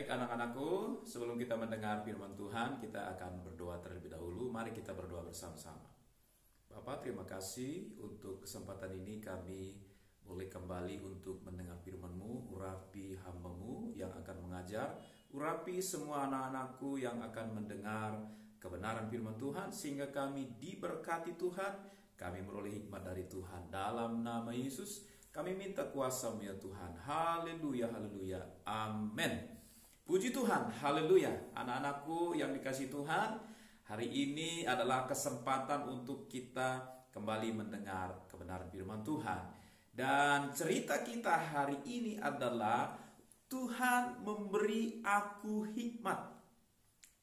Baik anak-anakku, sebelum kita mendengar firman Tuhan, kita akan berdoa terlebih dahulu. Mari kita berdoa bersama-sama. Bapa, terima kasih untuk kesempatan ini kami boleh kembali untuk mendengar firman-Mu. Urapi hamba-Mu yang akan mengajar, urapi semua anak-anakku yang akan mendengar kebenaran firman Tuhan, sehingga kami diberkati Tuhan, kami meroleh hikmat dari Tuhan. Dalam nama Yesus kami minta kuasa-Mu ya Tuhan. Haleluya, haleluya, amin. Puji Tuhan, haleluya. Anak-anakku yang dikasihi Tuhan, hari ini adalah kesempatan untuk kita kembali mendengar kebenaran firman Tuhan. Dan cerita kita hari ini adalah Tuhan memberi aku hikmat.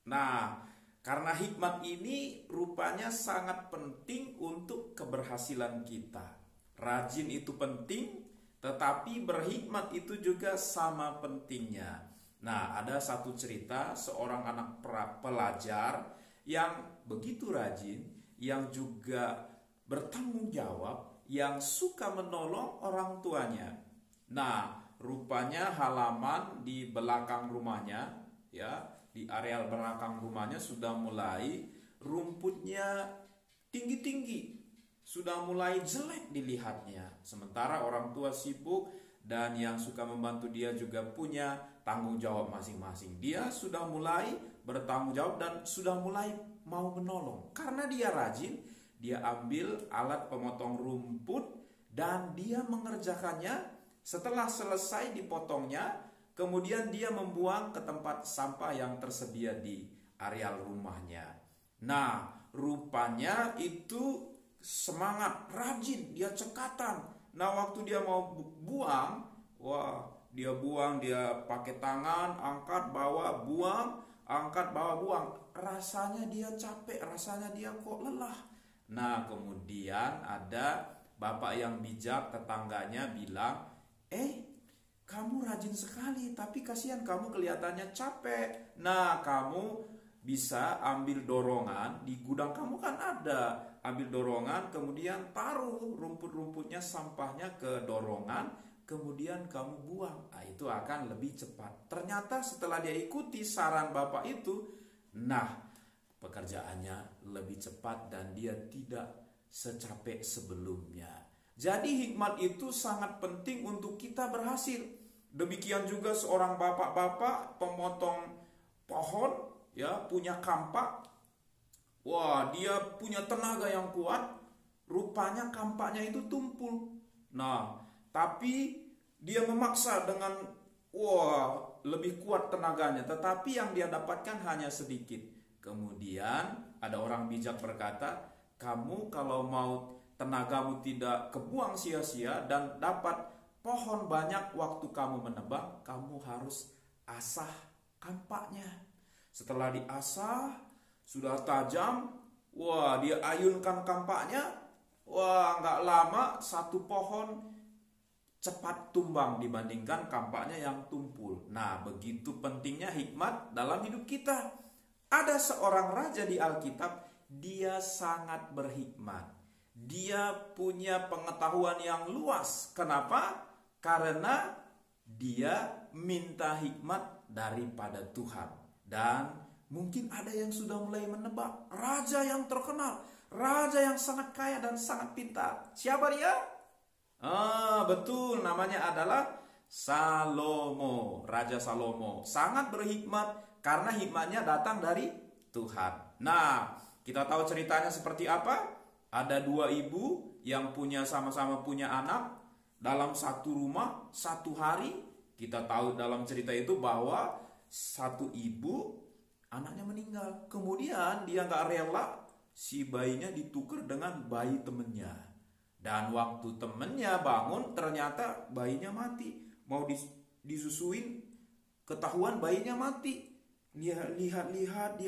Nah, karena hikmat ini rupanya sangat penting untuk keberhasilan kita. Rajin itu penting, tetapi berhikmat itu juga sama pentingnya. Nah, ada satu cerita seorang anak pelajar yang begitu rajin, yang juga bertanggung jawab, yang suka menolong orang tuanya. Nah, rupanya halaman di belakang rumahnya, ya, di areal belakang rumahnya sudah mulai rumputnya tinggi-tinggi, sudah mulai jelek dilihatnya. Sementara orang tua sibuk dan yang suka membantu dia juga punya tanggung jawab masing-masing. Dia sudah mulai bertanggung jawab dan sudah mulai mau menolong. Karena dia rajin, dia ambil alat pemotong rumput dan dia mengerjakannya. Setelah selesai dipotongnya, kemudian dia membuang ke tempat sampah yang tersedia di areal rumahnya. Nah, rupanya itu semangat, rajin, dia cekatan. Nah, waktu dia mau buang, dia pakai tangan, angkat, bawa, buang, angkat, bawa, buang. Rasanya dia capek, rasanya dia kok lelah. Nah, kemudian ada bapak yang bijak, tetangganya bilang, kamu rajin sekali, tapi kasihan kamu kelihatannya capek. Nah, kamu bisa ambil dorongan, di gudang kamu kan ada. Ambil dorongan, kemudian taruh rumput-rumputnya, sampahnya ke dorongan, kemudian kamu buang. Nah, itu akan lebih cepat. Ternyata setelah dia ikuti saran bapak itu, nah, pekerjaannya lebih cepat dan dia tidak secapek sebelumnya. Jadi hikmat itu sangat penting untuk kita berhasil. Demikian juga seorang bapak-bapak pemotong pohon, ya, punya kampak. Wah, dia punya tenaga yang kuat. Rupanya kampaknya itu tumpul. Nah, tapi dia memaksa dengan lebih kuat tenaganya, tetapi yang dia dapatkan hanya sedikit. Kemudian ada orang bijak berkata, kamu kalau mau tenagamu tidak kebuang sia-sia dan dapat pohon banyak waktu kamu menebang, kamu harus asah kampaknya. Setelah diasah, sudah tajam, dia ayunkan kampaknya, nggak lama satu pohon cepat tumbang dibandingkan kampaknya yang tumpul. Nah, begitu pentingnya hikmat dalam hidup kita. Ada seorang raja di Alkitab, dia sangat berhikmat. Dia punya pengetahuan yang luas. Kenapa? Karena dia minta hikmat daripada Tuhan. Dan mungkin ada yang sudah mulai menebak. Raja yang terkenal, raja yang sangat kaya dan sangat pintar. Siapa dia? Betul, namanya adalah Salomo. Raja Salomo sangat berhikmat karena hikmatnya datang dari Tuhan. Nah, kita tahu ceritanya seperti apa? Ada dua ibu yang sama-sama punya anak dalam satu rumah, satu hari. Kita tahu dalam cerita itu bahwa satu ibu, anaknya meninggal. Kemudian dia gak rela si bayinya ditukar dengan bayi temennya. Dan waktu temennya bangun, ternyata bayinya mati. Mau disusuin, ketahuan bayinya mati. Dia lihat-lihat,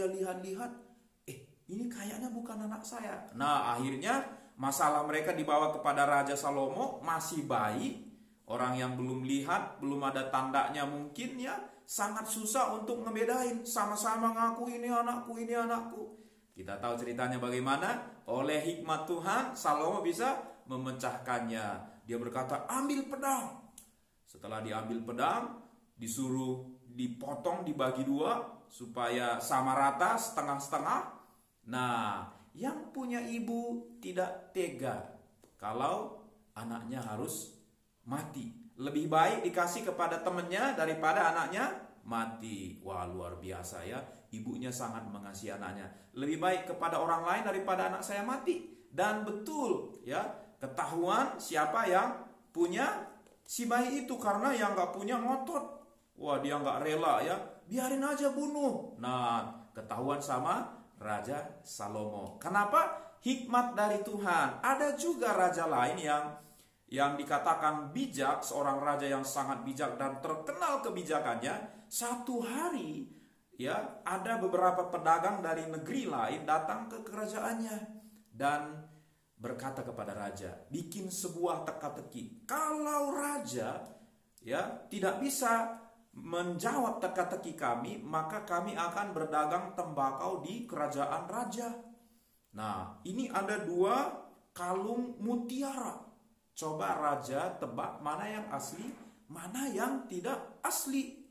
ini kayaknya bukan anak saya. Nah, akhirnya masalah mereka dibawa kepada Raja Salomo, masih bayi. Orang yang belum lihat, belum ada tandanya mungkin ya, sangat susah untuk ngebedain. Sama-sama ngaku ini anakku, ini anakku. Kita tahu ceritanya bagaimana. Oleh hikmat Tuhan, Salomo bisa memecahkannya. Dia berkata, ambil pedang. Setelah diambil pedang, disuruh dipotong, dibagi dua supaya sama rata, setengah-setengah. Nah, yang punya ibu tidak tega kalau anaknya harus mati. Lebih baik dikasih kepada temannya daripada anaknya mati. Wah, luar biasa ya. Ibunya sangat mengasihi anaknya. Lebih baik kepada orang lain daripada anak saya mati. Dan betul ya, ketahuan siapa yang punya si bayi itu. Karena yang gak punya ngotot. Wah, dia gak rela ya, biarin aja bunuh. Nah, ketahuan sama Raja Salomo. Kenapa? Hikmat dari Tuhan. Ada juga raja lain yang dikatakan bijak, seorang raja yang sangat bijak dan terkenal kebijakannya. Satu hari ya, ada beberapa pedagang dari negeri lain datang ke kerajaannya dan berkata kepada raja, bikin sebuah teka-teki. Kalau raja ya tidak bisa menjawab teka-teki kami, maka kami akan berdagang tembakau di kerajaan raja. Nah, ini ada 2 kalung mutiara. Coba raja tebak mana yang asli, mana yang tidak asli.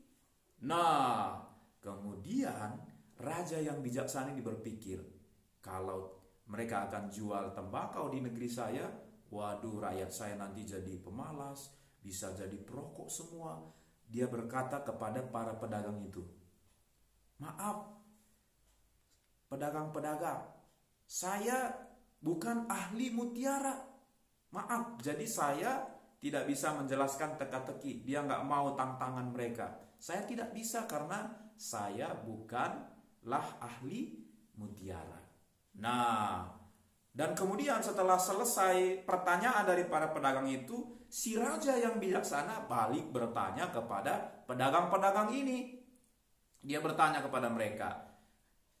Nah, kemudian raja yang bijaksana ini berpikir, kalau mereka akan jual tembakau di negeri saya, waduh, rakyat saya nanti jadi pemalas, bisa jadi perokok semua. Dia berkata kepada para pedagang itu, maaf, pedagang-pedagang, saya bukan ahli mutiara. Maaf, jadi saya tidak bisa menjelaskan teka-teki. Dia nggak mau tantangan mereka. Saya tidak bisa karena saya bukanlah ahli mutiara. Nah, dan kemudian setelah selesai pertanyaan dari para pedagang itu, si raja yang bijaksana balik bertanya kepada pedagang-pedagang ini. Dia bertanya kepada mereka,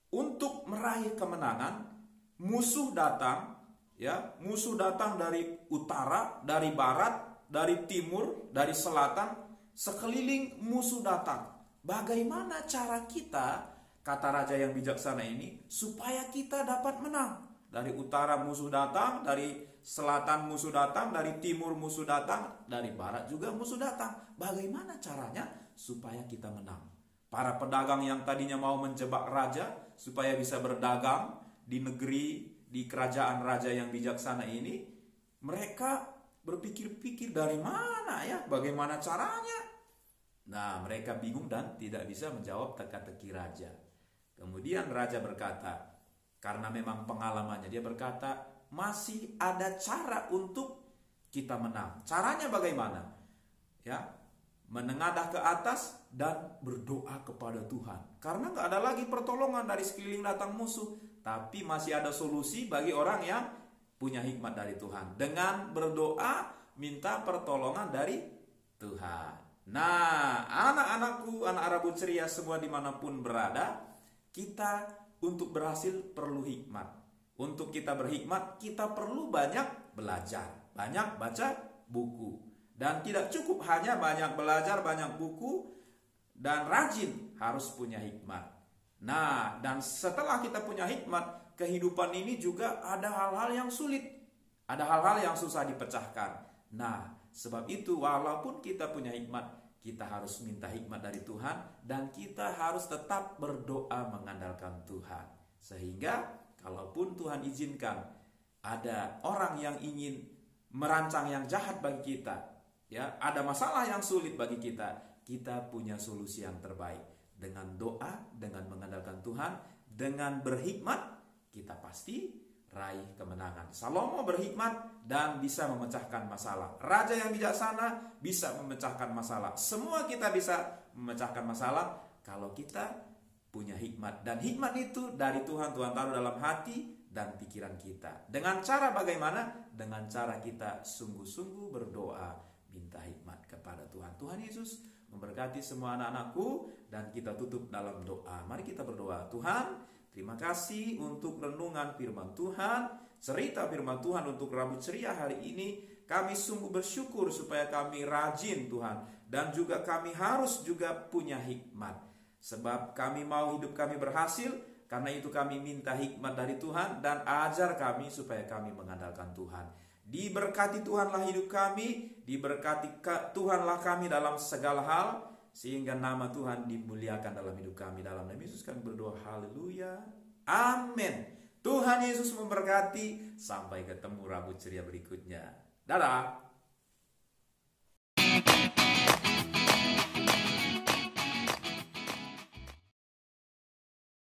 untuk meraih kemenangan, musuh datang. Ya, musuh datang dari utara, dari barat, dari timur, dari selatan, sekeliling musuh datang. Bagaimana cara kita, kata raja yang bijaksana ini, supaya kita dapat menang? Dari utara musuh datang, dari selatan musuh datang, dari timur musuh datang, dari barat juga musuh datang. Bagaimana caranya supaya kita menang? Para pedagang yang tadinya mau menjebak raja supaya bisa berdagang di negeri, di kerajaan raja yang bijaksana ini, mereka berpikir-pikir dari mana ya, bagaimana caranya. Nah, mereka bingung dan tidak bisa menjawab teka-teki raja. Kemudian raja berkata, karena memang pengalamannya, dia berkata, masih ada cara untuk kita menang. Caranya bagaimana? Ya, menengadah ke atas dan berdoa kepada Tuhan. Karena gak ada lagi pertolongan dari sekeliling datang musuh. Tapi masih ada solusi bagi orang yang punya hikmat dari Tuhan. Dengan berdoa, minta pertolongan dari Tuhan. Nah, anak-anakku, anak Rabu Ceria semua dimanapun berada, kita untuk berhasil perlu hikmat. Untuk kita berhikmat, kita perlu banyak belajar, banyak baca buku. Dan tidak cukup hanya banyak belajar, banyak buku, dan rajin, harus punya hikmat. Nah, dan setelah kita punya hikmat, kehidupan ini juga ada hal-hal yang sulit. Ada hal-hal yang susah dipecahkan. Nah, sebab itu walaupun kita punya hikmat, kita harus minta hikmat dari Tuhan. Dan kita harus tetap berdoa mengandalkan Tuhan. Sehingga kalaupun Tuhan izinkan ada orang yang ingin merancang yang jahat bagi kita, ya, ada masalah yang sulit bagi kita, kita punya solusi yang terbaik. Dengan doa, dengan mengandalkan Tuhan, dengan berhikmat, kita pasti raih kemenangan. Salomo berhikmat dan bisa memecahkan masalah. Raja yang bijaksana bisa memecahkan masalah. Semua kita bisa memecahkan masalah kalau kita punya hikmat. Dan hikmat itu dari Tuhan, Tuhan taruh dalam hati dan pikiran kita. Dengan cara bagaimana? Dengan cara kita sungguh-sungguh berdoa, minta hikmat kepada Tuhan. Tuhan Yesus memberkati semua anak-anakku, dan kita tutup dalam doa. Mari kita berdoa. Tuhan, terima kasih untuk renungan firman Tuhan, cerita firman Tuhan untuk Rabu Ceria hari ini. Kami sungguh bersyukur supaya kami rajin Tuhan, dan juga kami harus juga punya hikmat. Sebab kami mau hidup kami berhasil, karena itu kami minta hikmat dari Tuhan, dan ajar kami supaya kami mengandalkan Tuhan. Diberkati Tuhanlah hidup kami, diberkati Tuhanlah kami dalam segala hal. sehingga nama Tuhan dimuliakan dalam hidup kami. Dalam nama Yesus kami berdoa, haleluya, amin. Tuhan Yesus memberkati. Sampai ketemu Rabu ceria berikutnya. Dadah.